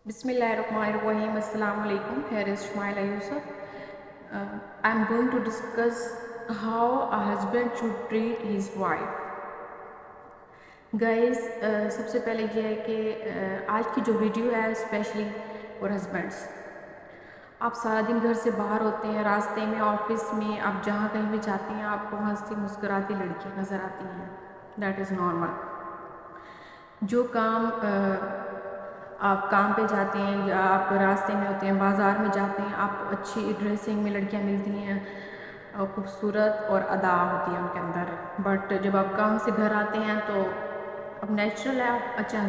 Bismillahirrahmanirrahim. Assalamu alaikum. Here is Shmaila Yusuf. I am going to discuss how a husband should treat his wife. Guys, سب سے پہلے یہ ہے کہ آج کی جو ویڈیو ہے اسپیشلی فار ہسبینڈس. آپ سارا دن گھر سے باہر ہوتے ہیں، راستے میں، آفس میں، آپ جہاں کہیں بھی جاتے ہیں آپ کو ہنستی مسکراتی لڑکیاں نظر آتی ہیں. That is normal. جو کام آپ کام پہ جاتے ہیں یا آپ راستے میں ہوتے ہیں، بازار میں جاتے ہیں، آپ اچھی ڈریسنگ میں لڑکیاں ملتی ہیں، خوبصورت اور ادا ہوتی ہے ان کے اندر. بٹ جب آپ کام سے گھر آتے ہیں تو اب نیچرل ہے، آپ اچھا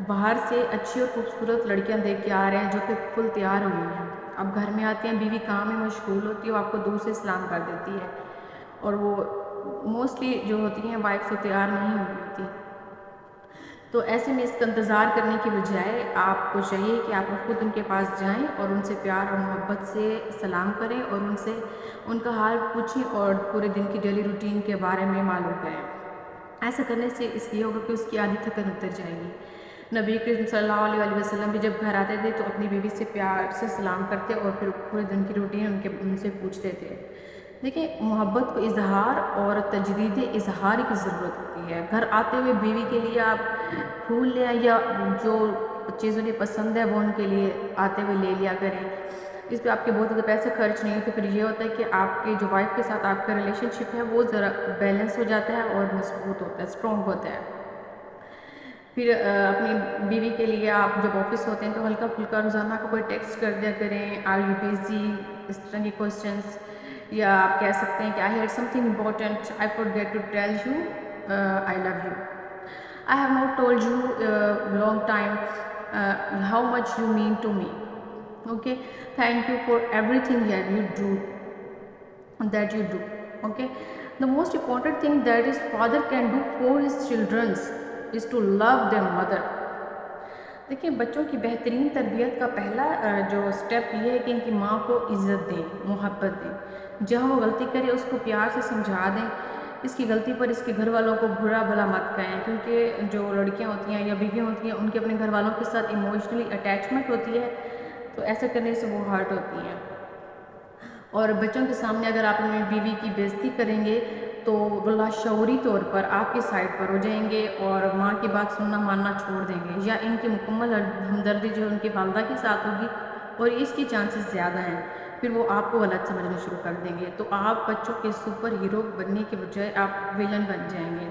باہر سے اچھی اور خوبصورت لڑکیاں دیکھ کے آ رہے ہیں جو کہ فل تیار ہوئی ہیں. اب گھر میں آتے ہیں، بیوی کام میں مشغول ہوتی ہے، وہ آپ کو دور سے سلام کر دیتی ہے، اور وہ موسٹلی جو ہوتی ہیں وائف تو تیار نہیں ہوئی ہوتی. تو ایسے میں اس کا انتظار کرنے کی بجائے آپ کو چاہیے کہ آپ خود ان کے پاس جائیں اور ان سے پیار اور محبت سے سلام کریں اور ان سے ان کا حال پوچھیں اور پورے دن کی ڈیلی روٹین کے بارے میں معلوم کریں. ایسا کرنے سے اس لیے ہوگا کہ اس کی آدھی تھکن اتر جائے گی. نبی کریم صلی اللہ علیہ وسلم بھی جب گھر آتے تھے تو اپنی بیوی سے پیار سے سلام کرتے اور پھر پورے دن کی روٹین ان سے پوچھتے تھے. دیکھیں، محبت کو اظہار اور تجدید اظہار کی ضرورت ہوتی ہے. گھر آتے ہوئے بیوی کے لیے آپ پھول لے آئیں یا جو چیز انہیں پسند ہے وہ ان کے لیے آتے ہوئے لے لیا کریں. اس پہ آپ کے بہت زیادہ پیسے خرچ نہیں ہوتے. پھر یہ ہوتا ہے کہ آپ کے جو وائف کے ساتھ آپ کا ریلیشن شپ ہے وہ ذرا بیلنس ہو جاتا ہے اور مضبوط ہوتا ہے، اسٹرانگ ہوتا ہے. پھر اپنی بیوی کے لیے آپ جب آفس ہوتے ہیں تو ہلکا پھلکا روزانہ کو کوئی ٹیکسٹ کر دیا کریں، آر یو بیزی، اس طرح کے کوشچنس. یا آپ کہہ سکتے ہیں کہ I had something important, I forget to tell you I love you. I have not told you long time how much you mean to me. Okay, thank you for everything that you do. Okay, the most important thing that is father can do for his children is to love their mother. دیکھیں، بچوں کی بہترین تربیت کا پہلا جو step یہ ہے کہ ان کی ماں کو عزت دیں، محبت دیں. جہاں وہ غلطی کرے اس کو پیار سے سمجھا دیں. اس کی غلطی پر اس کے گھر والوں کو برا بھلا مت کہیں، کیونکہ جو لڑکیاں ہوتی ہیں یا بیویاں ہوتی ہیں ان کے اپنے گھر والوں کے ساتھ ایموشنلی اٹیچمنٹ ہوتی ہے، تو ایسا کرنے سے وہ ہرٹ ہوتی ہیں. اور بچوں کے سامنے اگر آپ اپنی بیوی کی بےعزتی کریں گے تو وہ لاشعوری طور پر آپ کی سائڈ پر ہو جائیں گے اور ماں کی بات سننا ماننا چھوڑ دیں گے، یا ان کی مکمل ہمدردی جو ان کی والدہ کے ساتھ ہوگی اور اس کی چانسز زیادہ ہیں، پھر وہ آپ کو غلط سمجھنا شروع کر دیں گے. تو آپ بچوں کے سپر ہیرو بننے کے بجائے آپ ویلن بن جائیں گے.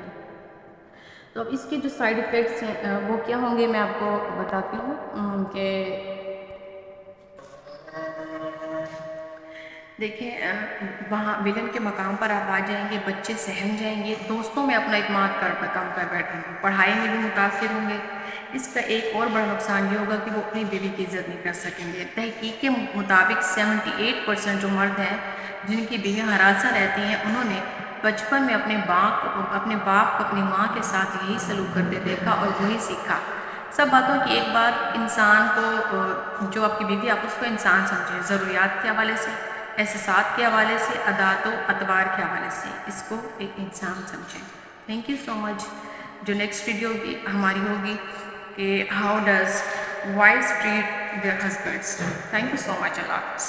تو اب اس کے جو سائیڈ ایفیکٹس ہیں وہ کیا ہوں گے میں آپ کو بتاتی ہوں. کہ دیکھیں، وہاں ویلن کے مقام پر آپ آ جائیں گے، بچے سہم جائیں گے، دوستوں میں اپنا اعتماد کم کر بیٹھیں گے، پڑھائی میں بھی متاثر ہوں گے. اس کا ایک اور بڑا نقصان یہ ہوگا کہ وہ اپنی بیوی کی عزت نہیں کر سکیں گے. تحقیق کے مطابق 78% جو مرد ہیں جن کی بیویاں ہراساں رہتی ہیں، انہوں نے بچپن میں اپنے باپ کو اپنی ماں کے ساتھ یہی سلوک کرتے دیکھا اور وہی سیکھا. سب باتوں کی ایک بات، انسان کو جو آپ کی بیوی آپ اس کو انسان سمجھیں، ضروریات کے حوالے سے، احساسات کے حوالے سے، عادات و اطوار کے حوالے سے اس کو ایک انسان سمجھیں. Thank you so much. جو نیکسٹ ویڈیو ہماری ہوگی کہ how does wives treat their husbands. Thank you so much. اللہ حافظ.